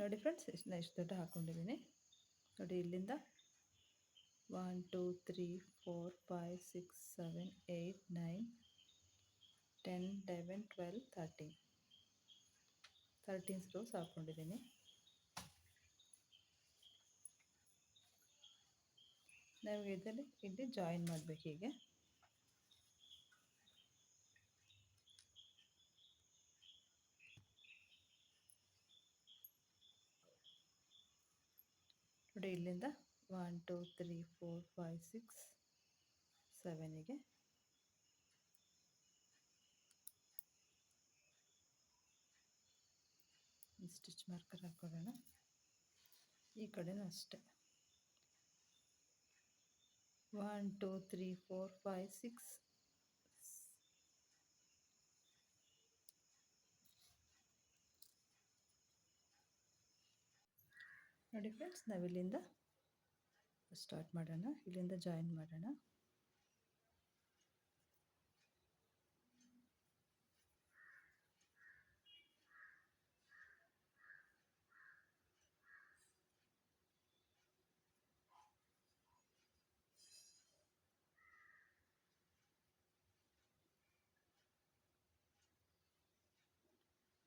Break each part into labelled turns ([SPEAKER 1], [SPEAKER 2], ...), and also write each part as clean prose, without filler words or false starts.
[SPEAKER 1] ನೋಡಿ ಫ್ರೆಂಡ್ಸ್, ಎಷ್ಟು ದೊಡ್ಡ ಹಾಕ್ಕೊಂಡಿದ್ದೀನಿ ನೋಡಿ. ಇಲ್ಲಿಂದ 1 2 3 4 5 6 7 8 9 10 11 12 13 ರೋಸ್ ಹಾಕ್ಕೊಂಡಿದ್ದೀನಿ. ನಾವು ಇಲ್ಲಿ ಜಾಯಿನ್ ಮಾಡಬೇಕು. ಹೀಗೆ ನೋಡಿ, ಇಲ್ಲಿಂದ 1 2 3 4 5 6 7ಗೆ ಸ್ಟಿಚ್ ಮಾರ್ಕರ್ ಹಾಕೊಳ್ಳೋಣ. ಈ ಕಡೆನೂ ಅಷ್ಟೆ 1 2 3 4 5 6 ನೋಡಿ ಫ್ರೆಂಡ್ಸ್, ನಾವಿಲ್ಲಿಂದ ಸ್ಟಾರ್ಟ್ ಮಾಡೋಣ. ಇಲ್ಲಿಂದ ಜಾಯಿನ್ ಮಾಡೋಣ.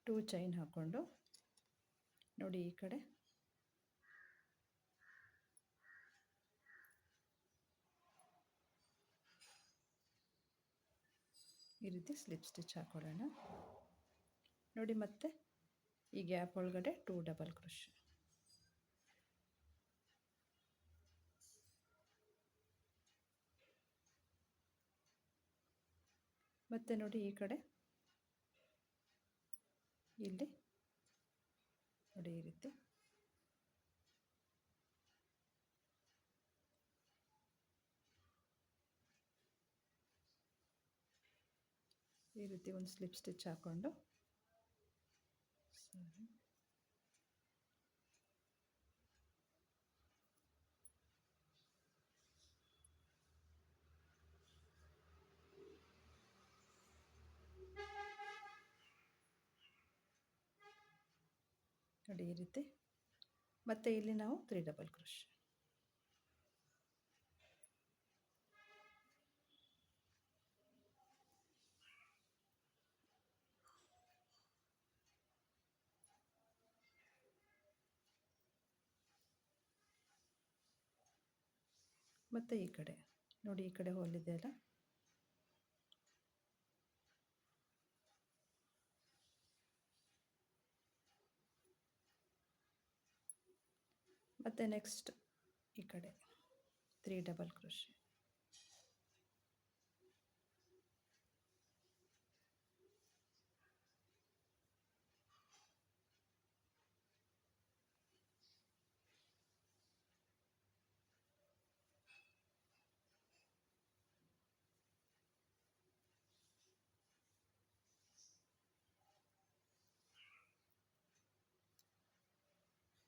[SPEAKER 1] ಟೂ ಚೈನ್ ಹಾಕ್ಕೊಂಡು ನೋಡಿ, ಈ ಕಡೆ ಈ ರೀತಿ ಸ್ಲಿಪ್ ಸ್ಟಿಚ್ ಹಾಕೊಳ್ಳೋಣ. ನೋಡಿ, ಮತ್ತೆ ಈ ಗ್ಯಾಪ್ ಒಳಗಡೆ 2 ಡಬಲ್ ಕ್ರೋಶೆ. ಮತ್ತೆ ನೋಡಿ, ಈ ಕಡೆ ಇಲ್ಲಿ ನೋಡಿ, ಈ ರೀತಿ ಒಂದು ಸ್ಲಿಪ್ ಸ್ಟಿಚ್ ಹಾಕ್ಕೊಂಡು ನೋಡಿ, ಈ ರೀತಿ. ಮತ್ತೆ ಇಲ್ಲಿ ನಾವು 3 ಡಬಲ್ ಕ್ರೋಶೆ. ಮತ್ತು ಈ ಕಡೆ ನೋಡಿ, ಈ ಕಡೆ ಹೋಲಿದೆ ಅಲ್ಲ, ಮತ್ತು ನೆಕ್ಸ್ಟ್ ಈ ಕಡೆ 3 ಡಬಲ್ ಕ್ರೋಶೆ.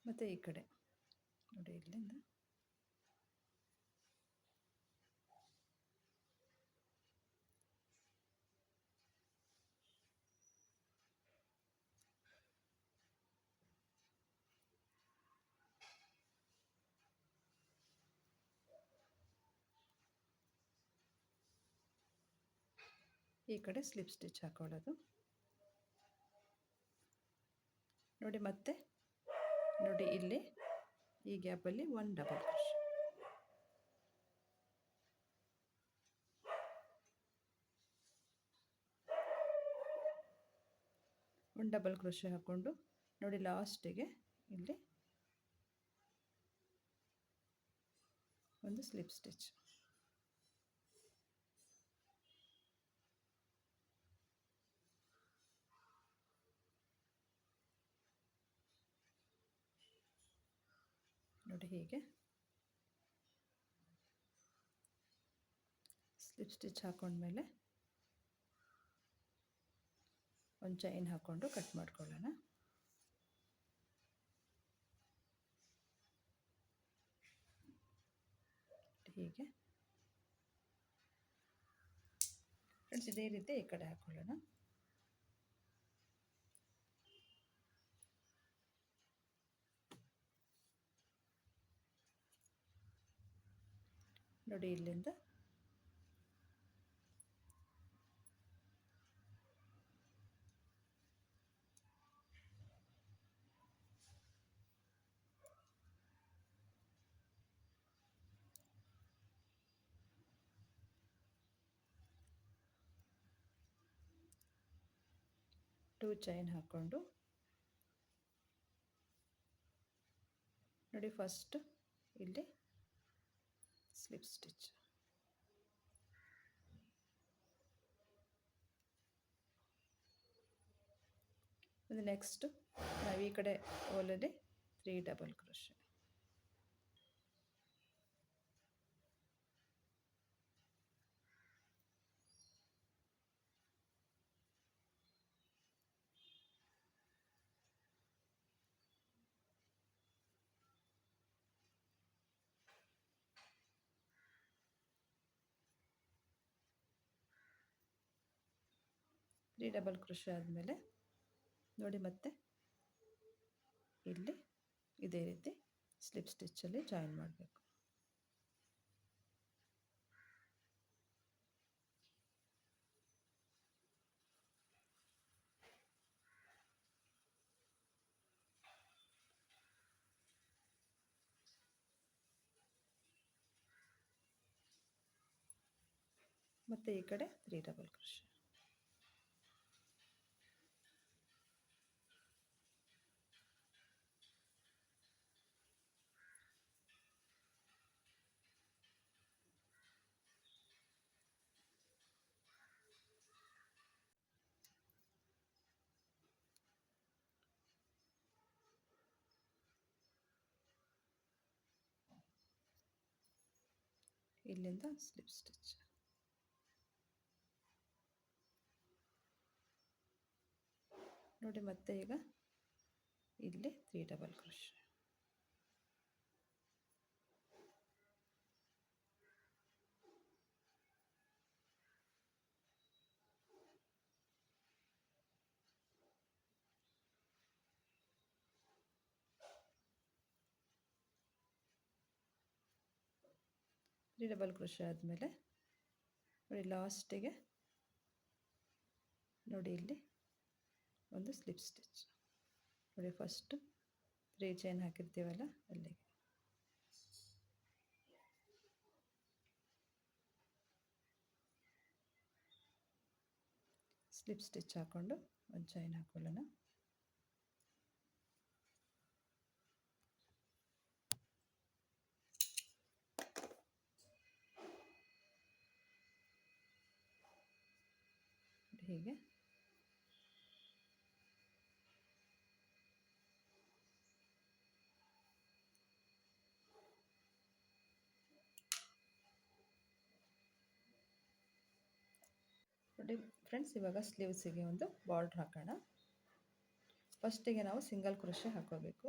[SPEAKER 1] ಮತ್ತು ಈ ಕಡೆ ನೋಡಿ, ಇಲ್ಲಿಂದ ಈ ಕಡೆ ಸ್ಲಿಪ್ ಸ್ಟಿಚ್ ಹಾಕೊಳ್ಳೋದು ನೋಡಿ. ಮತ್ತೆ ನೋಡಿ, ಇಲ್ಲಿ ಈ ಗ್ಯಾಪಲ್ಲಿ 1 ಡಬಲ್ ಕ್ರೋಶೆ. ಒಂದು ಡಬಲ್ ಕ್ರೋಶೆ ಹಾಕ್ಕೊಂಡು ನೋಡಿ, ಲಾಸ್ಟಿಗೆ ಇಲ್ಲಿ ಒಂದು ಸ್ಲಿಪ್ ಸ್ಟಿಚ್. ನೋಡಿ, ಹೀಗೆ ಸ್ಲಿಪ್ ಸ್ಟಿಚ್ ಹಾಕೊಂಡ್ಮೇಲೆ ಒಂದು ಚೈನ್ ಹಾಕ್ಕೊಂಡು ಕಟ್ ಮಾಡ್ಕೊಳ್ಳೋಣ. ಹೀಗೆ ಫ್ರೆಂಡ್ಸ್, ಇದೇ ರೀತಿ ಈ ಕಡೆ ಹಾಕ್ಕೊಳ್ಳೋಣ. ನೋಡಿ ಇಲ್ಲಿಂದ ಟೂ ಚೈನ್ ಹಾಕ್ಕೊಂಡು ನೋಡಿ ಫಸ್ಟ್ ಇಲ್ಲಿ ಸ್ಲಿಪ್ ಸ್ಟಿಚ್, ಮತ್ತು ನೆಕ್ಸ್ಟ್ ನಾವು ಈ ಕಡೆ ಹೋಲಲ್ಲಿ 3 ಡಬಲ್ ಕ್ರೋಶೆ, ಡಬಲ್ ಕ್ರೋಶೆ ಆದಮೇಲೆ ನೋಡಿ ಮತ್ತೆ ಇಲ್ಲಿ ಇದೇ ರೀತಿ ಸ್ಲಿಪ್ ಸ್ಟಿಚ್ಚಲ್ಲಿ ಜಾಯಿನ್ ಮಾಡಬೇಕು. ಮತ್ತು ಈ ಕಡೆ 3 ಡಬಲ್ ಕ್ರೋಶೆ, ಇಲ್ಲಿಂದ ಸ್ಲಿಪ್ ಸ್ಟಿಚ್, ನೋಡಿ ಮತ್ತೆ ಈಗ ಇಲ್ಲಿ 3 ಡಬಲ್ ಕ್ರೋಶೆ, ಡಬಲ್ ಕ್ರೋಶೆ ಆದಮೇಲೆ ನೋಡಿ ಲಾಸ್ಟಿಗೆ ನೋಡಿ ಇಲ್ಲಿ ಒಂದು ಸ್ಲಿಪ್ ಸ್ಟಿಚ್, ನೋಡಿ ಫಸ್ಟು 3 ಚೈನ್ ಹಾಕಿರ್ತೀವಲ್ಲ ಅಲ್ಲಿಗೆ, ಸ್ಲಿಪ್ ಸ್ಟಿಚ್ ಹಾಕ್ಕೊಂಡು ಒಂದು ಚೈನ್ ಹಾಕೊಳ್ಳೋಣ. ಹೀಗೆ ನೋಡಿ ಫ್ರೆಂಡ್ಸ್, ಇವಾಗ ಸ್ಲೀವ್ಸಿಗೆ ಒಂದು ಬಾರ್ಡ್ರ್ ಹಾಕೋಣ. ಫಸ್ಟಿಗೆ ನಾವು ಸಿಂಗಲ್ ಕ್ರೋಶೆ ಹಾಕೋಬೇಕು.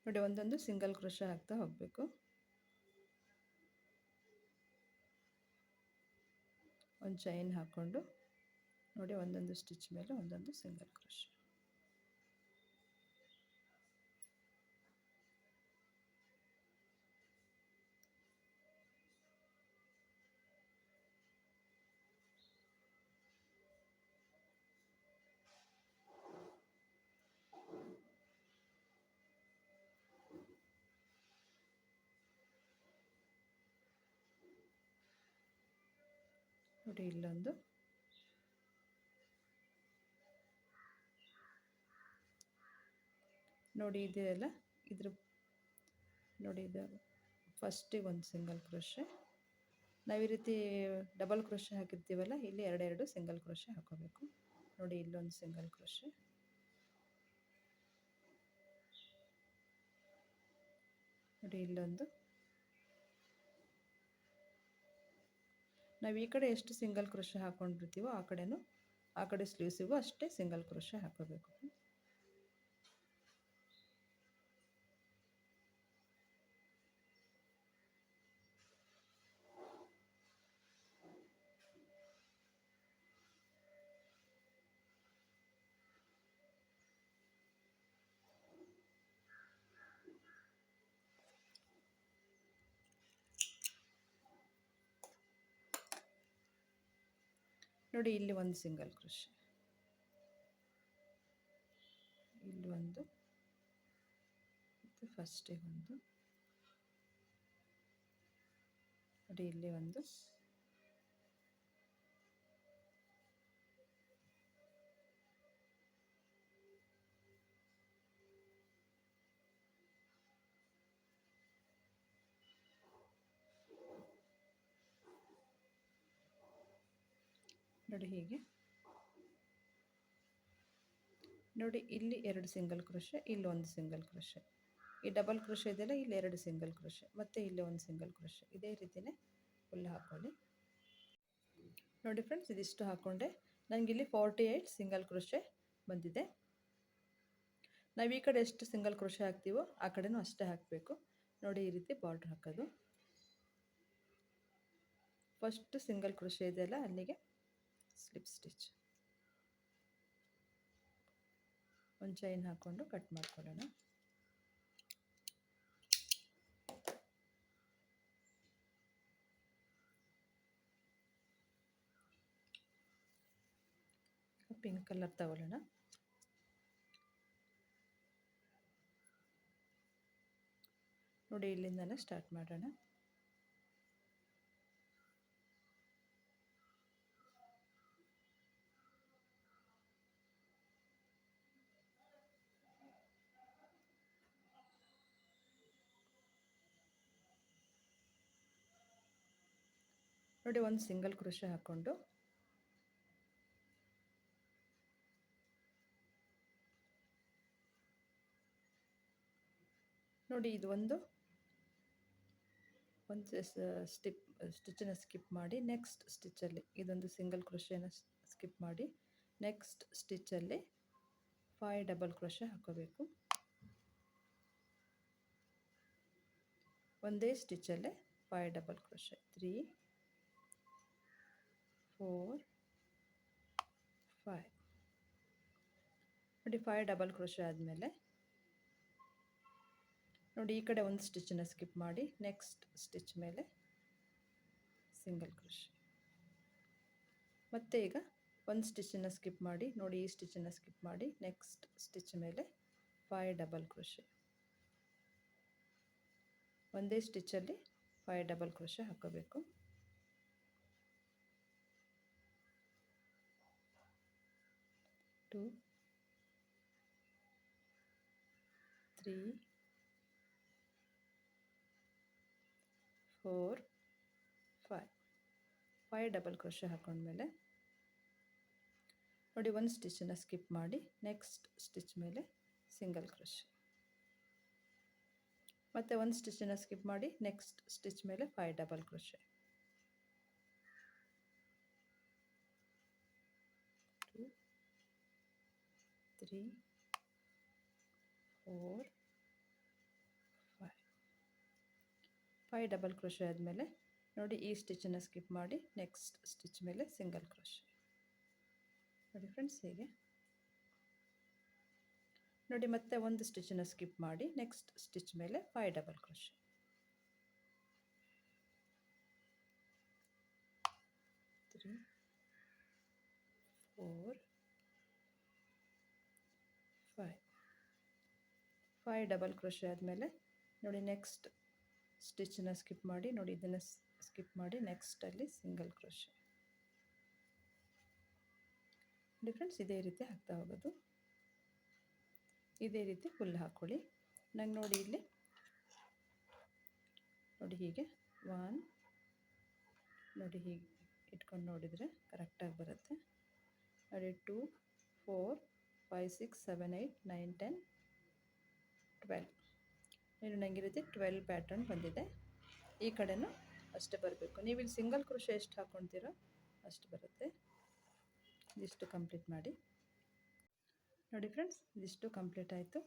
[SPEAKER 1] ನೋಡಿ ಒಂದೊಂದು ಸಿಂಗಲ್ ಕ್ರೋಶೆ ಹಾಕ್ತಾ ಹೋಗಬೇಕು. ಒಂದು ಚೈನ್ ಹಾಕ್ಕೊಂಡು ನೋಡಿ ಒಂದೊಂದು ಸ್ಟಿಚ್ ಮೇಲೆ ಒಂದೊಂದು ಸಿಂಗಲ್ ಕ್ರೋಶೆ, ನೋಡಿ ಇಲ್ಲೊಂದು, ನೋಡಿ ಇದೆಯಲ್ಲ ಇದ್ರ ನೋಡಿ ಇದು ಫಸ್ಟಿಗೆ ಒಂದು ಸಿಂಗಲ್ ಕ್ರೋಶೆ, ನಾವು ಈ ರೀತಿ ಡಬಲ್ ಕ್ರೋಶೆ ಹಾಕಿರ್ತೀವಲ್ಲ ಇಲ್ಲಿ ಎರಡೆರಡು ಸಿಂಗಲ್ ಕ್ರೋಶೆ ಹಾಕೋಬೇಕು. ನೋಡಿ ಇಲ್ಲೊಂದು ಸಿಂಗಲ್ ಕ್ರೋಶೆ, ನೋಡಿ ಇಲ್ಲೊಂದು. ನಾವು ಈ ಕಡೆ ಎಷ್ಟು ಸಿಂಗಲ್ ಕ್ರೋಶೆ ಹಾಕ್ಕೊಂಡಿರ್ತೀವೋ ಆ ಕಡೆನೂ ಆ ಕಡೆ ಸ್ಲೀವ್ಸಿಗೂ ಅಷ್ಟೇ ಸಿಂಗಲ್ ಕ್ರೋಶೆ ಹಾಕೋಬೇಕು. ನೋಡಿ ಇಲ್ಲಿ ಒಂದು ಸಿಂಗಲ್ ಕ್ರೋಶೆ, ಇಲ್ಲಿ ಒಂದು, ಮತ್ತು ಫಸ್ಟಿಗೆ ಒಂದು, ನೋಡಿ ಇಲ್ಲಿ ಒಂದು, ನೋಡಿ ಹೀಗೆ. ನೋಡಿ ಇಲ್ಲಿ 2 ಸಿಂಗಲ್ ಕ್ರೋಶೆ, ಇಲ್ಲಿ ಒಂದು ಸಿಂಗಲ್ ಕ್ರೋಶೆ, ಈ ಡಬಲ್ ಕ್ರೋಶೆ ಇದೆಯಲ್ಲ ಇಲ್ಲಿ 2 ಸಿಂಗಲ್ ಕ್ರೋಶೆ, ಮತ್ತು ಇಲ್ಲಿ ಒಂದು ಸಿಂಗಲ್ ಕ್ರೋಶೆ. ಇದೇ ರೀತಿಯೇ ಫುಲ್ ಹಾಕ್ಕೊಳ್ಳಿ. ನೋಡಿ ಫ್ರೆಂಡ್ಸ್, ಇದಿಷ್ಟು ಹಾಕ್ಕೊಂಡೆ. ನನಗಿಲ್ಲಿ 48 ಸಿಂಗಲ್ ಕ್ರೋಶೆ ಬಂದಿದೆ. ನಾವು ಈ ಕಡೆ ಎಷ್ಟು ಸಿಂಗಲ್ ಕ್ರೋಶೆ ಹಾಕ್ತೀವೋ ಆ ಕಡೆನೂ ಅಷ್ಟೇ ಹಾಕಬೇಕು. ನೋಡಿ ಈ ರೀತಿ ಬಾರ್ಡ್ರ್ ಹಾಕೋದು. ಫಸ್ಟ್ ಸಿಂಗಲ್ ಕ್ರೋಶೆ ಇದೆಯಲ್ಲ ಅಲ್ಲಿಗೆ ಸ್ಲಿಪ್ ಸ್ಟಿಚ್, ಒಂದು ಚೈನ್ ಹಾಕ್ಕೊಂಡು ಕಟ್ ಮಾಡ್ಕೊಳ್ಳೋಣ. ಪಿಂಕ್ ಕಲರ್ ತಗೊಳ್ಳೋಣ. ನೋಡಿ ಇಲ್ಲಿಂದನೇ ಸ್ಟಾರ್ಟ್ ಮಾಡೋಣ. ನೋಡಿ ಒಂದು ಸಿಂಗಲ್ ಕ್ರೋಶೆ ಹಾಕ್ಕೊಂಡು ನೋಡಿ ಇದು ಒಂದು ಸ್ಟಿಚ್ಚನ್ನು ಸ್ಕಿಪ್ ಮಾಡಿ ನೆಕ್ಸ್ಟ್ ಸ್ಟಿಚ್ಚಲ್ಲಿ ಇದೊಂದು ಸಿಂಗಲ್ ಕ್ರೋಶೆನ ಸ್ಕಿಪ್ ಮಾಡಿ ನೆಕ್ಸ್ಟ್ ಸ್ಟಿಚ್ಚಲ್ಲಿ 5 ಡಬಲ್ ಕ್ರೋಶೆ ಹಾಕೋಬೇಕು. ಒಂದೇ ಸ್ಟಿಚ್ಚಲ್ಲೇ 5 ಡಬಲ್ ಕ್ರೋಶೆ, 3 4 5. ನೋಡಿ 5 ಡಬಲ್ ಕ್ರೋಶೆ ಆದಮೇಲೆ ನೋಡಿ ಈ ಕಡೆ ಒಂದು ಸ್ಟಿಚ್ಚನ್ನು ಸ್ಕಿಪ್ ಮಾಡಿ ನೆಕ್ಸ್ಟ್ ಸ್ಟಿಚ್ ಮೇಲೆ ಸಿಂಗಲ್ ಕ್ರೋಶೆ. ಮತ್ತೆ ಈಗ ಒಂದು ಸ್ಟಿಚ್ಚನ್ನು ಸ್ಕಿಪ್ ಮಾಡಿ ನೋಡಿ ಈ ಸ್ಟಿಚ್ಚನ್ನು ಸ್ಕಿಪ್ ಮಾಡಿ ನೆಕ್ಸ್ಟ್ ಸ್ಟಿಚ್ ಮೇಲೆ 5 ಡಬಲ್ ಕ್ರೋಶೆ. ಒಂದೇ ಸ್ಟಿಚ್ಚಲ್ಲಿ 5 ಡಬಲ್ ಕ್ರೋಶೆ ಹಾಕೋಬೇಕು. 2 3 4 5 ಡಬಲ್ ಕ್ರೋಶೆ ಹಾಕೊಂಡ್ಮೇಲೆ ನೋಡಿ ಒಂದು ಸ್ಟಿಚ್ಚನ್ನು ಸ್ಕಿಪ್ ಮಾಡಿ ನೆಕ್ಸ್ಟ್ ಸ್ಟಿಚ್ ಮೇಲೆ ಸಿಂಗಲ್ ಕ್ರೋಶೆ. ಮತ್ತು ಒಂದು ಸ್ಟಿಚ್ಚನ್ನು ಸ್ಕಿಪ್ ಮಾಡಿ ನೆಕ್ಸ್ಟ್ ಸ್ಟಿಚ್ ಮೇಲೆ 5 ಡಬಲ್ ಕ್ರೋಶೆ. 2 3 4 5 ಡಬಲ್ ಕ್ರೋಶೆ ಆದಮೇಲೆ ನೋಡಿ ಈ ಸ್ಟಿಚ್ಚನ್ನು ಸ್ಕಿಪ್ ಮಾಡಿ ನೆಕ್ಸ್ಟ್ ಸ್ಟಿಚ್ ಮೇಲೆ ಸಿಂಗಲ್ ಕ್ರೋಶೆ. ನೋಡಿ ಫ್ರೆಂಡ್ಸ್ ಹೀಗೆ. ನೋಡಿ ಮತ್ತೆ ಒಂದು ಸ್ಟಿಚ್ಚನ್ನು ಸ್ಕಿಪ್ ಮಾಡಿ ನೆಕ್ಸ್ಟ್ ಸ್ಟಿಚ್ ಮೇಲೆ 5 ಡಬಲ್ ಕ್ರೋಶೆ. 3 4 5 ಡಬಲ್ ಕ್ರೋಶೆ ಆದಮೇಲೆ ನೋಡಿ ನೆಕ್ಸ್ಟ್ ಸ್ಟಿಚ್ಚನ್ನು ಸ್ಕಿಪ್ ಮಾಡಿ ನೋಡಿ ಇದನ್ನು ಸ್ಕಿಪ್ ಮಾಡಿ ನೆಕ್ಸ್ಟಲ್ಲಿ ಸಿಂಗಲ್ ಕ್ರೋಶೆ. ಡಿಫ್ರೆನ್ಸ್ ಇದೇ ರೀತಿ ಹಾಕ್ತಾ ಹೋಗೋದು. ಇದೇ ರೀತಿ ಫುಲ್ ಹಾಕ್ಕೊಳ್ಳಿ. ನಂಗೆ ನೋಡಿ ಇಲ್ಲಿ ನೋಡಿ ಹೀಗೆ 1 ನೋಡಿ ಹೀಗೆ ಇಟ್ಕೊಂಡು ನೋಡಿದರೆ ಕರೆಕ್ಟಾಗಿ ಬರುತ್ತೆ. ನೋಡಿ 2 4 5 6 7 8 9 10 12 ಇನ್ನು ನನಗೆ ಈ ರೀತಿ 12 ಪ್ಯಾಟರ್ನ್ ಬಂದಿದೆ. ಈ ಕಡೆನೂ ಅಷ್ಟೇ ಬರಬೇಕು. ನೀವು ಇಲ್ಲಿ ಸಿಂಗಲ್ ಕ್ರೋಶೆ ಎಷ್ಟು ಹಾಕ್ಕೊಳ್ತೀರೋ ಅಷ್ಟು ಬರುತ್ತೆ. ಇದಿಷ್ಟು ಕಂಪ್ಲೀಟ್ ಮಾಡಿ ನೋಡಿ ಫ್ರೆಂಡ್ಸ್, ಇದಿಷ್ಟು ಕಂಪ್ಲೀಟ್ ಆಯಿತು.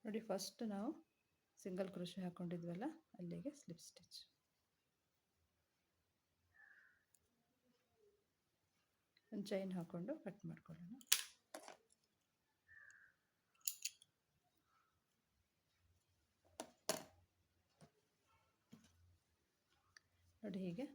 [SPEAKER 1] ನೋಡಿ, ಫಸ್ಟ್ ನಾವು ಸಿಂಗಲ್ ಕ್ರೋಶೆ ಹಾಕ್ಕೊಂಡಿದ್ವಲ್ಲ ಅಲ್ಲಿಗೆ ಸ್ಲಿಪ್ ಸ್ಟಿಚ್. ಒಂದು ಚೈನ್ ಹಾಕ್ಕೊಂಡು ಕಟ್ ಮಾಡ್ಕೊಳ್ಳೋಣ. ನೋಡಿ ಹೀಗೆ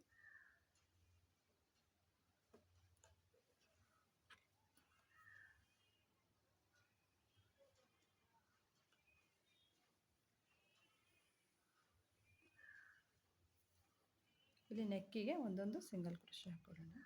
[SPEAKER 1] ಇಲ್ಲಿ ನೆಕ್ಕಿಗೆ ಒಂದೊಂದು ಸಿಂಗಲ್ ಕ್ರೋಶೆ ಹಾಕೊಳ್ಳೋಣ.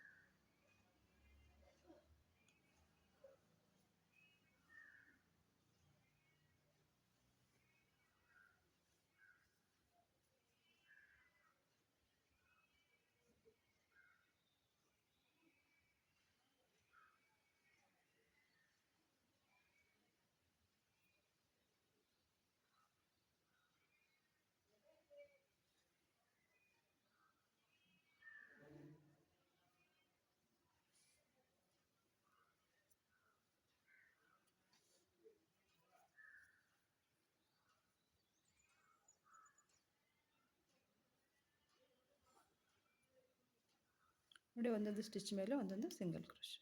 [SPEAKER 1] ನೋಡಿ, ಒಂದೊಂದು ಸ್ಟಿಚ್ ಮೇಲೆ ಒಂದೊಂದು ಸಿಂಗಲ್ ಕ್ರೋಶೆ.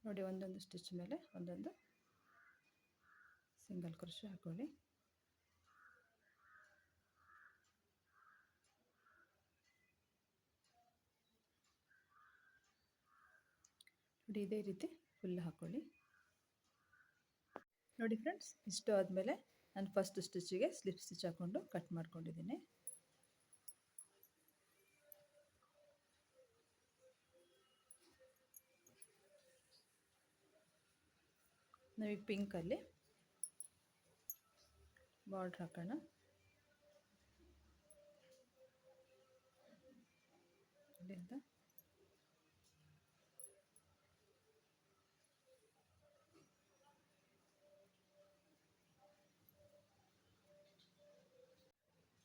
[SPEAKER 1] ನೋಡಿ, ಒಂದೊಂದು ಸ್ಟಿಚ್ ಮೇಲೆ ಒಂದೊಂದು ಸಿಂಗಲ್ ಕ್ರೋಶೆ ಹಾಕೊಳ್ಳಿ. ನೋಡಿ, ಇದೇ ರೀತಿ ಫುಲ್ ಹಾಕೊಳ್ಳಿ. ನೋಡಿ ಫ್ರೆಂಡ್ಸ್, ಇಷ್ಟು ಆದಮೇಲೆ ನಾನು ಫಸ್ಟ್ ಸ್ಟಿಚ್ಚಿಗೆ ಸ್ಲಿಪ್ ಸ್ಟಿಚ್ ಹಾಕ್ಕೊಂಡು ಕಟ್ ಮಾಡ್ಕೊಂಡಿದ್ದೀನಿ. ನಾವೀಗ ಪಿಂಕಲ್ಲಿ ಬಾರ್ಡ್ರ್ ಹಾಕೋಣ. ಇಲ್ಲಿಂದ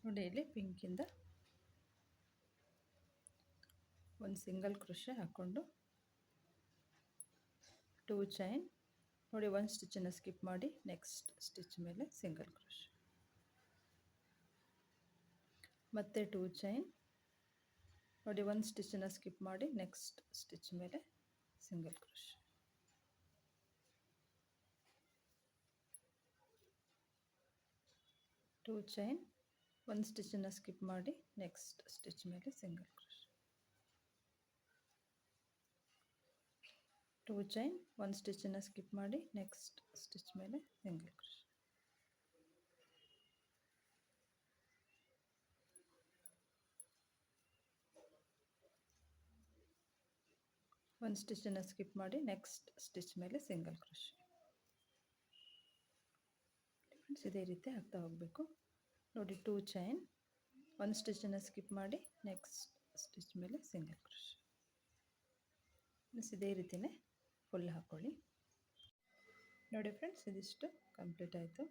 [SPEAKER 1] ನೋಡಿ, ಇಲ್ಲಿ ಪಿಂಕಿಂದ ಒಂದು ಸಿಂಗಲ್ ಕ್ರೋಶೆ ಹಾಕ್ಕೊಂಡು 2 ಚೈನ್. ನೋಡಿ, ಒಂದು ಸ್ಟಿಚ್ಚನ್ನು ಸ್ಕಿಪ್ ಮಾಡಿ ನೆಕ್ಸ್ಟ್ ಸ್ಟಿಚ್ ಮೇಲೆ ಸಿಂಗಲ್ ಕ್ರೋಶೆ, ಮತ್ತೆ 2 ಚೈನ್. ನೋಡಿ, ಒಂದು ಸ್ಟಿಚ್ಚನ್ನು ಸ್ಕಿಪ್ ಮಾಡಿ ನೆಕ್ಸ್ಟ್ ಸ್ಟಿಚ್ ಮೇಲೆ ಸಿಂಗಲ್ ಕ್ರೋಶೆ, 2 ಚೈನ್. ಒಂದು ಸ್ಟಿಚ್ಚನ್ನು ಸ್ಕಿಪ್ ಮಾಡಿ ನೆಕ್ಸ್ಟ್ ಸ್ಟಿಚ್ ಮೇಲೆ ಸಿಂಗಲ್ ಕ್ರೋಶೆ, 2 ಚೈನ್. ಒಂದು ಸ್ಟಿಚ್ಚನ್ನು ಸ್ಕಿಪ್ ಮಾಡಿ ನೆಕ್ಸ್ಟ್ ಸ್ಟಿಚ್ ಮೇಲೆ ಸಿಂಗಲ್ ಕ್ರೋಶೆ, ಒಂದು ಸ್ಟಿಚ್ಚನ್ನು ಸ್ಕಿಪ್ ಮಾಡಿ ನೆಕ್ಸ್ಟ್ ಸ್ಟಿಚ್ ಮೇಲೆ ಸಿಂಗಲ್ ಕ್ರೋಶೆ. ಇದೇ ರೀತಿ ಆಗ್ತಾ ಹೋಗಬೇಕು. ನೋಡಿ, 2 ಚೈನ್. ಒಂದು ಸ್ಟಿಚ್ಚನ್ನು ಸ್ಕಿಪ್ ಮಾಡಿ ನೆಕ್ಸ್ಟ್ ಸ್ಟಿಚ್ ಮೇಲೆ ಸಿಂಗಲ್ ಕ್ರೋಶೆ. ಇದೇ ರೀತಿಯೇ ಫುಲ್ ಹಾಕ್ಕೊಳ್ಳಿ. ನೋಡಿ ಫ್ರೆಂಡ್ಸ್, ಇದಿಷ್ಟು ಕಂಪ್ಲೀಟ್ ಆಯಿತು.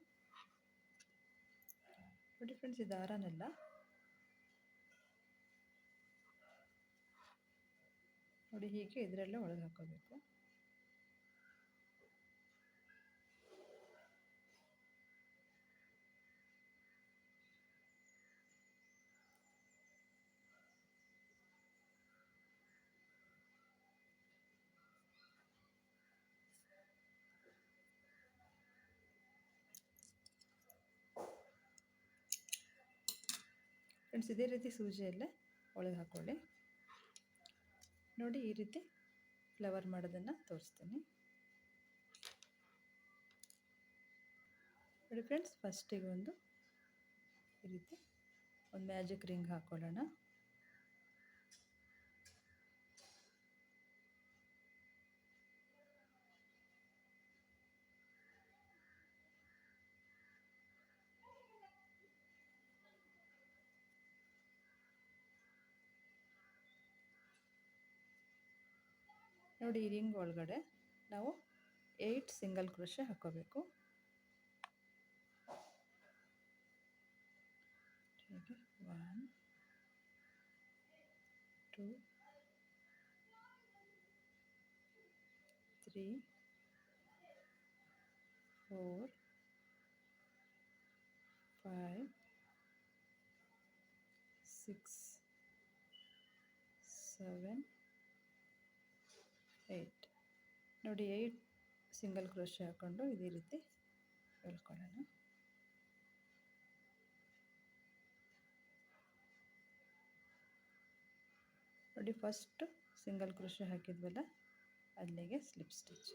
[SPEAKER 1] ನೋಡಿ ಫ್ರೆಂಡ್ಸ್, ಈ ದಾರನೆಲ್ಲ ನೋಡಿ ಹೀಗೆ ಇದರಲ್ಲೇ ಒಳಗೆ ಹಾಕೋಬೇಕು. ಫ್ರೆಂಡ್ಸ್, ಇದೇ ರೀತಿ ಸೂಜಿಯಲ್ಲೇ ಒಳಗೆ ಹಾಕ್ಕೊಳ್ಳಿ. ನೋಡಿ, ಈ ರೀತಿ ಫ್ಲವರ್ ಮಾಡೋದನ್ನು ತೋರಿಸ್ತೀನಿ. ನೋಡಿ ಫ್ರೆಂಡ್ಸ್, ಫಸ್ಟಿಗೆ ಈ ರೀತಿ ಒಂದು ಮ್ಯಾಜಿಕ್ ರಿಂಗ್ ಹಾಕ್ಕೊಳ್ಳೋಣ. ನೋಡಿ, ಈ ರಿಂಗ್ ಒಳಗಡೆ ನಾವು 8 ಸಿಂಗಲ್ ಕ್ರೋಶೆ ಹಾಕೋಬೇಕು. ಹೀಗೆ 1 2 3 4 5 6 7 8. ನೋಡಿ, 8 ಸಿಂಗಲ್ ಕ್ರೋಶೆ ಹಾಕ್ಕೊಂಡು ಇದೇ ರೀತಿ ಎಳ್ಕೊಳ್ಳೋಣ. ನೋಡಿ, ಫಸ್ಟ್ ಸಿಂಗಲ್ ಕ್ರೋಶೆ ಹಾಕಿದ್ವಲ್ಲ, ಅಲ್ಲಿಗೆ ಸ್ಲಿಪ್ ಸ್ಟಿಚ್.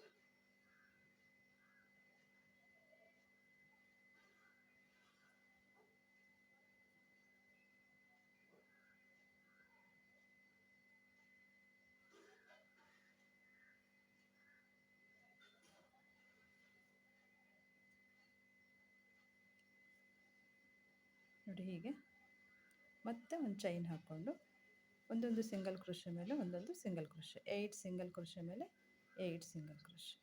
[SPEAKER 1] ನೋಡಿ, ಹೀಗೆ ಮತ್ತೆ ಒಂದು ಚೈನ್ ಹಾಕ್ಕೊಂಡು ಒಂದೊಂದು ಸಿಂಗಲ್ ಕ್ರೋಶೆ ಮೇಲೆ ಒಂದೊಂದು ಸಿಂಗಲ್ ಕ್ರೋಶೆ, 8 ಸಿಂಗಲ್ ಕ್ರೋಶೆ ಮೇಲೆ 8 ಸಿಂಗಲ್ ಕ್ರೋಶೆ.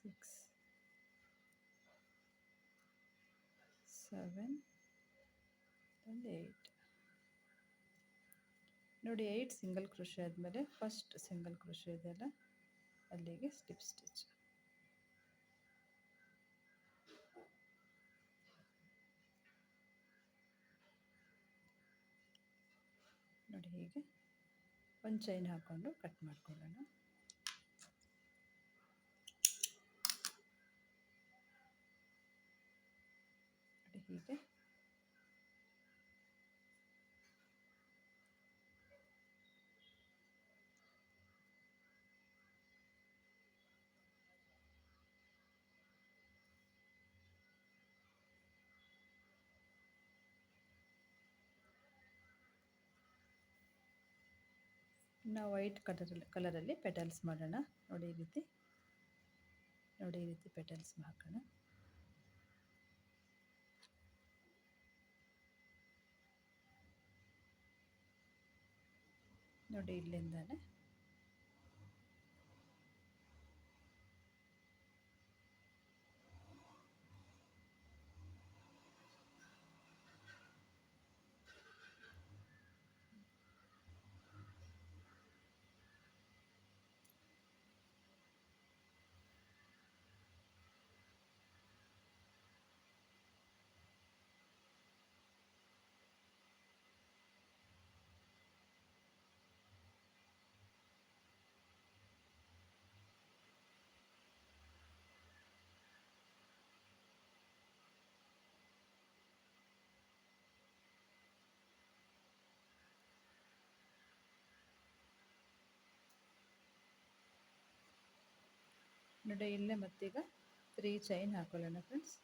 [SPEAKER 1] Six, 7 and 8. ನೋಡಿ, 8 ಸಿಂಗಲ್ ಕ್ರೋಶೆ ಆದಮೇಲೆ ಫಸ್ಟ್ ಸಿಂಗಲ್ ಕ್ರೋಶೆ ಇದೆಯಲ್ಲ, ಅಲ್ಲಿಗೆ ಸ್ಲಿಪ್ ಸ್ಟಿಚ್. ನೋಡಿ, ಹೀಗೆ ಒಂದು ಚೈನ್ ಹಾಕ್ಕೊಂಡು ಕಟ್ ಮಾಡ್ಕೊಳ್ಳೋಣ. ನೋಡಿ, ಹೀಗೆ ನಾವು ವೈಟ್ ಕಲರಲ್ಲಿ ಪೆಟಲ್ಸ್ ಮಾಡೋಣ. ನೋಡಿ, ಈ ರೀತಿ ಪೆಟಲ್ಸ್ ಹಾಕೋಣ. ನೋಡಿ, ಇಲ್ಲಿಂದಾನೆ ನೋಡಿ, ಇಲ್ಲೇ ಮತ್ತೀಗ 3 ಚೈನ್ ಹಾಕೊಳ್ಳೋಣ ಫ್ರೆಂಡ್ಸ್.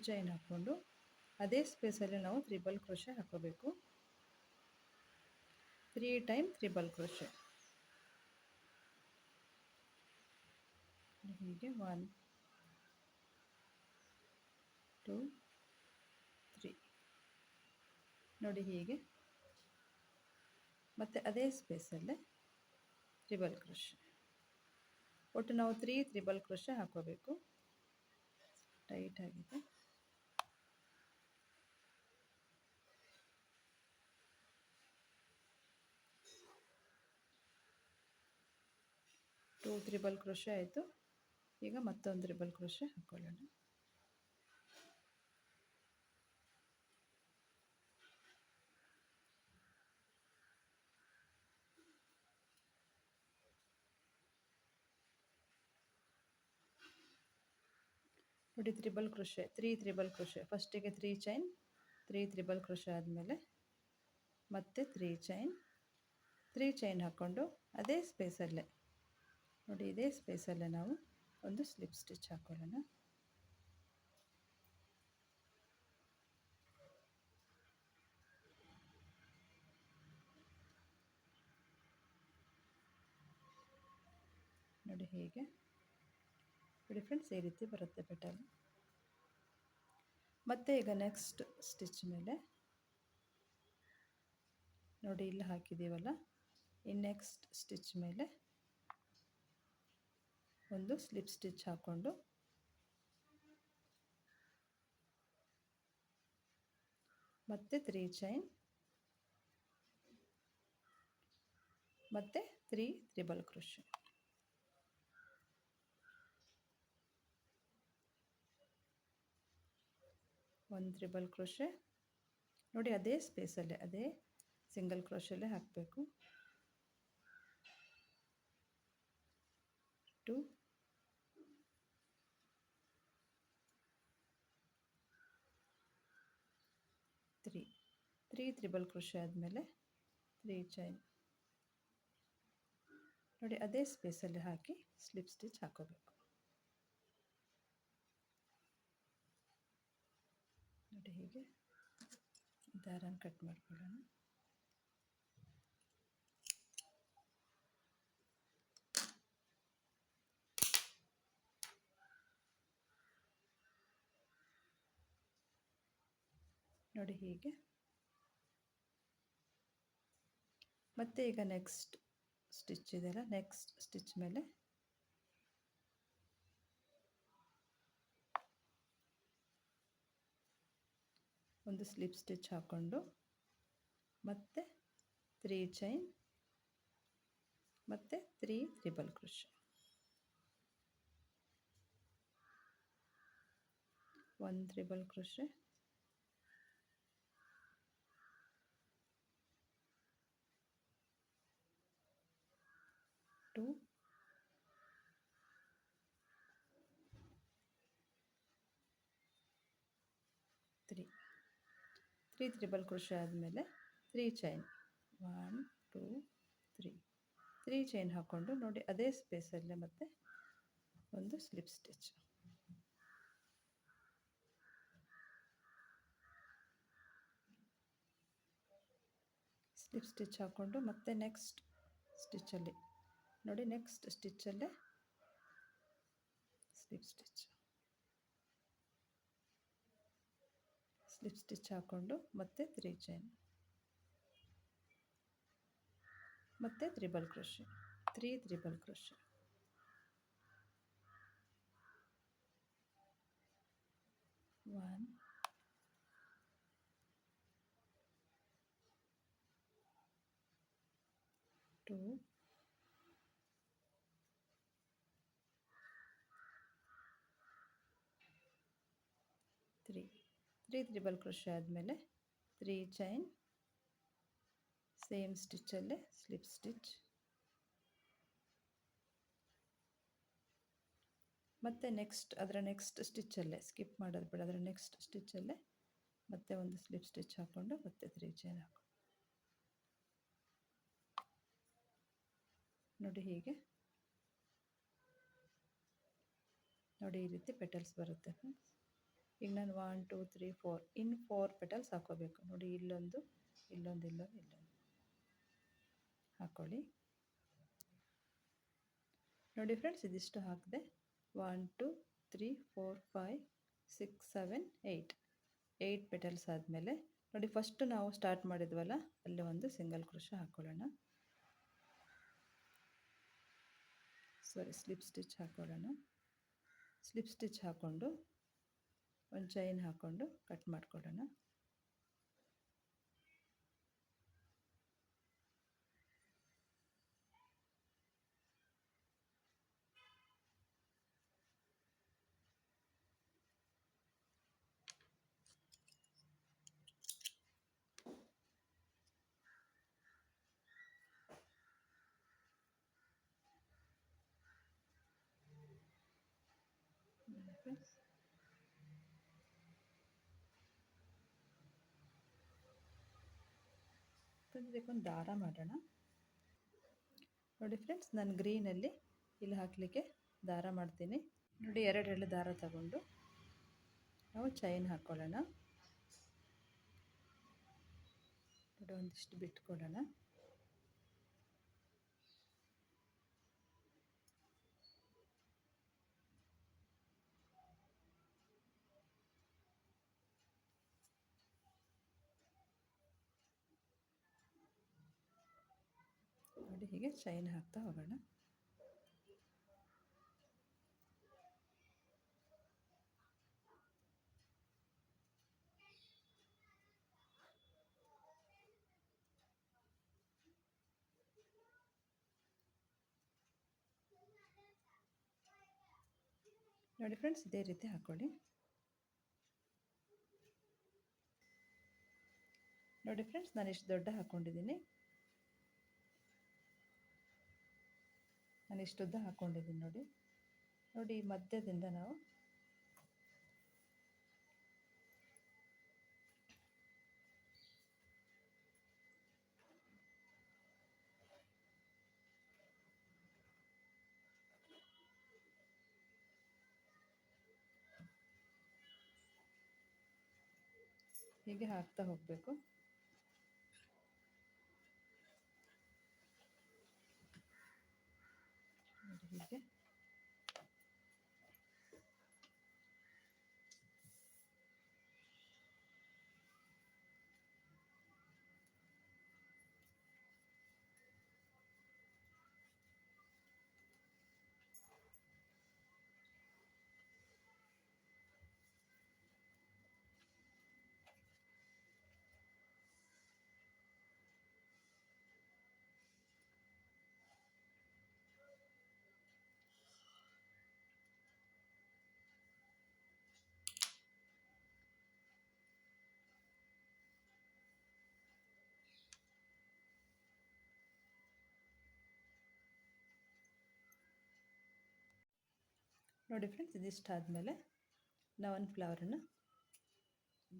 [SPEAKER 1] ಚೈನ್ ಹಾಕ್ಕೊಂಡು ಅದೇ ಸ್ಪೇಸಲ್ಲಿ ನಾವು ತ್ರಿಬಲ್ ಕ್ರೋಶೆ ಹಾಕೋಬೇಕು. 3 ಟೈಮ್ ತ್ರಿಬಲ್ ಕ್ರೋಶೆ. ಹೀಗೆ 1 2 3. ನೋಡಿ, ಹೀಗೆ ಮತ್ತು ಅದೇ ಸ್ಪೇಸಲ್ಲೇ ತ್ರಿಬಲ್ ಕ್ರೋಶೆ. ಒಟ್ಟು ನಾವು 3 ತ್ರಿಬಲ್ ಕ್ರೋಶೆ ಹಾಕೋಬೇಕು. ಟೈಟ್ ಆಗಿದೆ. ಟೂ ತ್ರಿಬಲ್ ಕ್ರೋಶೆ ಆಯಿತು. ಈಗ ಮತ್ತೊಂದು ತ್ರಿಬಲ್ ಕ್ರೋಶೆ ಹಾಕೊಳ್ಳೋಣ. ನೋಡಿ, ತ್ರಿಬಲ್ ಕ್ರೋಶೆ, 3 ತ್ರಿಬಲ್ ಕ್ರೋಶೆ. ಫಸ್ಟಿಗೆ 3 ಚೈನ್, 3 ತ್ರಿಬಲ್ ಕ್ರೋಶೆ ಆದಮೇಲೆ ಮತ್ತೆ 3 ಚೈನ್ ಹಾಕ್ಕೊಂಡು ಅದೇ ಸ್ಪೇಸಲ್ಲೇ, ನೋಡಿ ಇದೇ ಸ್ಪೇಸಲ್ಲೇ ನಾವು ಒಂದು ಸ್ಲಿಪ್ ಸ್ಟಿಚ್ ಹಾಕೊಳ್ಳೋಣ. ನೋಡಿ ಹೀಗೆ. ನೋಡಿ ಫ್ರೆಂಡ್ಸ್, ಈ ರೀತಿ ಬರುತ್ತೆ ಪೆಟಲ್. ಮತ್ತು ಈಗ ನೆಕ್ಸ್ಟ್ ಸ್ಟಿಚ್ ಮೇಲೆ ನೋಡಿ ಇಲ್ಲಿ ಹಾಕಿದ್ದೀವಲ್ಲ, ಈ ನೆಕ್ಸ್ಟ್ ಸ್ಟಿಚ್ ಮೇಲೆ ಒಂದು ಸ್ಲಿಪ್ ಸ್ಟಿಚ್ ಹಾಕ್ಕೊಂಡು ಮತ್ತೆ 3 ಚೈನ್ ಮತ್ತೆ 3 ತ್ರಿಬಲ್ ಕ್ರೋಶೆ. ಒಂದು ತ್ರಿಬಲ್ ಕ್ರೋಶೆ. ನೋಡಿ ಅದೇ ಸ್ಪೇಸಲ್ಲೇ, ಅದೇ ಸಿಂಗಲ್ ಕ್ರೋಶಲ್ಲೇ ಹಾಕಬೇಕು. 2 3 ತ್ರಿಬಲ್ ಕ್ರೋಶೆ ಆದಮೇಲೆ 3 ಚೈನ್. ನೋಡಿ ಅದೇ ಸ್ಪೇಸಲ್ಲಿ ಹಾಕಿ ಸ್ಲಿಪ್ ಸ್ಟಿಚ್ ಹಾಕೋಬೇಕು. ನೋಡಿ ಹೀಗೆ ದಾರನ ಕಟ್ ಮಾಡ್ಕೊಳ್ಳೋಣ. ನೋಡಿ ಹೀಗೆ. ಮತ್ತೆ ಈಗ ನೆಕ್ಸ್ಟ್ ಸ್ಟಿಚ್ ಇದೆಯಲ್ಲ, ನೆಕ್ಸ್ಟ್ ಸ್ಟಿಚ್ ಮೇಲೆ ಒಂದು ಸ್ಲಿಪ್ ಸ್ಟಿಚ್ ಹಾಕ್ಕೊಂಡು ಮತ್ತೆ 3 ಚೈನ್ ಮತ್ತೆ 3 ತ್ರಿಬಲ್ ಕ್ರೋಶೆ. ಒಂದು ತ್ರಿಬಲ್ ಕ್ರೋಶೆ, 2 3 ತ್ರಿಬಲ್ ಕ್ರೋಶೆ ಆದಮೇಲೆ 3 ಚೈನ್, 1 2 3 ಚೈನ್ ಹಾಕ್ಕೊಂಡು ನೋಡಿ ಅದೇ ಸ್ಪೇಸಲ್ಲೇ ಮತ್ತೆ ಒಂದು ಸ್ಲಿಪ್ ಸ್ಟಿಚ್. ಸ್ಲಿಪ್ ಸ್ಟಿಚ್ ಹಾಕ್ಕೊಂಡು ಮತ್ತೆ ನೆಕ್ಸ್ಟ್ ಸ್ಟಿಚ್ಚಲ್ಲಿ ನೋಡಿ, ನೆಕ್ಸ್ಟ್ ಸ್ಟಿಚ್ಚಲ್ಲೇ ಸ್ಲಿಪ್ ಸ್ಟಿಚ್ ಹಾಕ್ಕೊಂಡು ಮತ್ತೆ 3 ಚೈನ್ ಮತ್ತೆ triple crochet, 3 triple crochet. 1 2 3 triple crochet ಆದಮೇಲೆ 3 ಚೈನ್, ಸೇಮ್ ಸ್ಟಿಚ್ಚಲ್ಲೇ ಸ್ಲಿಪ್ ಸ್ಟಿಚ್ ಮತ್ತು ಅದರ ನೆಕ್ಸ್ಟ್ ಸ್ಟಿಚ್ಚಲ್ಲೇ ಸ್ಕಿಪ್ ಮಾಡೋದು ಬೇಡ, ಅದರ ನೆಕ್ಸ್ಟ್ ಸ್ಟಿಚ್ಚಲ್ಲೇ ಮತ್ತೆ ಒಂದು ಸ್ಲಿಪ್ ಸ್ಟಿಚ್ ಹಾಕ್ಕೊಂಡು ಮತ್ತೆ 3 ಚೈನ್ ಹಾಕೊಂಡು ನೋಡಿ ಹೀಗೆ. ನೋಡಿ ಈ ರೀತಿ ಪೆಟಲ್ಸ್ ಬರುತ್ತೆ ಫ್ರೆಂಡ್ಸ್. ಈಗ ನಾನು 1 2 3 4 4 ಪೆಟಲ್ಸ್ ಹಾಕೋಬೇಕು. ನೋಡಿ ಇಲ್ಲೊಂದು ಹಾಕ್ಕೊಳ್ಳಿ. ನೋಡಿ ಫ್ರೆಂಡ್ಸ್, ಇದಿಷ್ಟು ಹಾಕಿದೆ. 1 2 3 4 5 6 7 8 ಪೆಟಲ್ಸ್ ಆದಮೇಲೆ ನೋಡಿ ಫಸ್ಟ್ ನಾವು ಸ್ಟಾರ್ಟ್ ಮಾಡಿದ್ವಲ್ಲ ಅಲ್ಲಿ ಒಂದು ಸಿಂಗಲ್ ಕ್ರೋಶೆ ಹಾಕ್ಕೊಳ್ಳೋಣ, ಸಾರಿ ಸ್ಲಿಪ್ ಸ್ಟಿಚ್ ಹಾಕ್ಕೊಳ್ಳೋಣ. ಸ್ಲಿಪ್ ಸ್ಟಿಚ್ ಹಾಕ್ಕೊಂಡು ಒಂದು ಚೈನ್ ಹಾಕ್ಕೊಂಡು ಕಟ್ ಮಾಡ್ಕೊಳ್ಳೋಣ. ಇದಕ್ಕೊಂದು ದಾರ ಮಾಡೋಣ. ನೋಡಿ ಫ್ರೆಂಡ್ಸ್, ನಾನು ಗ್ರೀನಲ್ಲಿ ಇಲ್ಲಿ ಹಾಕಲಿಕ್ಕೆ ದಾರ ಮಾಡ್ತೀನಿ. ನೋಡಿ ಎರಡು ದಾರ ತಗೊಂಡು ನಾವು ಚೈನ್ ಹಾಕ್ಕೊಳ್ಳೋಣ. ನೋಡಿ ಒಂದಿಷ್ಟು ಬಿಟ್ಕೊಳ್ಳೋಣ. ನೋಡಿ ಹೀಗೆ ಚೈನ್ ಹಾಕ್ತಾ ಹೋಗೋಣ. ನೋಡಿ ಫ್ರೆಂಡ್ಸ್, ಇದೇ ರೀತಿ ಹಾಕ್ಕೊಳ್ಳಿ. ನೋಡಿ ಫ್ರೆಂಡ್ಸ್, ನಾನು ಇಷ್ಟು ದೊಡ್ಡ ಹಾಕ್ಕೊಂಡಿದ್ದೀನಿ. ನಾನು ಇಷ್ಟು ಉದ್ದ ಹಾಕ್ಕೊಂಡಿದ್ದೀನಿ ನೋಡಿ. ನೋಡಿ ಈ ಮಧ್ಯದಿಂದ ನಾವು ಹೀಗೆ ಹಾಕ್ತಾ ಹೋಗಬೇಕು. ಹೀಗೆ ನೋಡಿ ಫ್ರೆಂಡ್ಸ್, ಇದಿಷ್ಟು ಆದಮೇಲೆ ನಾವು ಒಂದು ಫ್ಲವರನ್ನು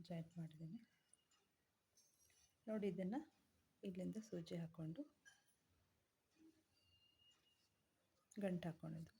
[SPEAKER 1] ಜಾಯಿಂಟ್ ಮಾಡಿದ್ದೀನಿ. ನೋಡಿ ಇದನ್ನು ಇಲ್ಲಿಂದ ಸೂಜಿ ಹಾಕ್ಕೊಂಡು ಗಂಟು ಹಾಕ್ಕೊಳ್ಳೋದು.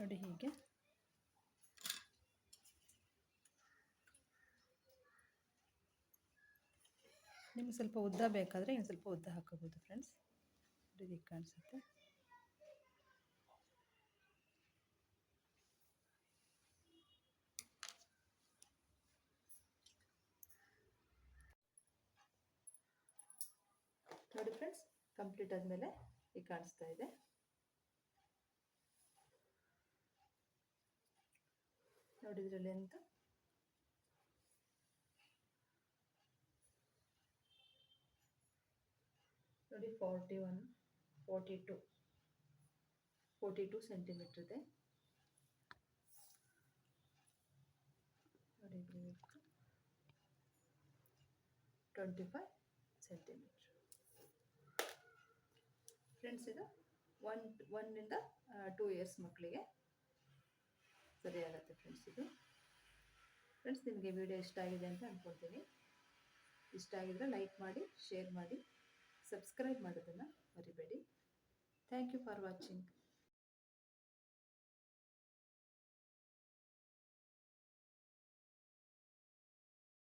[SPEAKER 1] ನೋಡಿ ಹೀಗೆ. ನಿಮ್ಗೆ ಸ್ವಲ್ಪ ಉದ್ದ ಬೇಕಾದರೆ ಇನ್ನು ಸ್ವಲ್ಪ ಉದ್ದ ಹಾಕೋಬೋದು ಫ್ರೆಂಡ್ಸ್. ಇದು ಕಾಣಿಸುತ್ತೆ. ನೋಡಿ ಫ್ರೆಂಡ್ಸ್, ಕಂಪ್ಲೀಟ್ ಆದಮೇಲೆ ಈಗ ಕಾಣಿಸ್ತಾ ಇದೆ. ನೋಡಿ ಇದರಲ್ಲಿ ಅಂತ ನೋಡಿ 41, 42 ಸೆಂಟಿಮೀಟರ್ ಇದೆ. ನೋಡಿ 25 ಸೆಂಟಿಮೀಟರ್. ಫ್ರೆಂಡ್ಸ್, ಇದು 1 ಇಂದ 2 ಇಯರ್ಸ್ ಮಕ್ಕಳಿಗೆ ಸರಿಯಾಗುತ್ತೆ ಫ್ರೆಂಡ್ಸ್. ಇದು ಫ್ರೆಂಡ್ಸ್, ನಿಮಗೆ ವಿಡಿಯೋ ಇಷ್ಟ ಆಗಿದೆ ಅಂತ ಅಂದ್ಕೊಳ್ತೀನಿ. ಇಷ್ಟ ಆಗಿದ್ರೆ ಲೈಕ್ ಮಾಡಿ, ಶೇರ್ ಮಾಡಿ, ಸಬ್ಸ್ಕ್ರೈಬ್ ಮಾಡೋದನ್ನು ಮರಿಬೇಡಿ. Thank you for watching.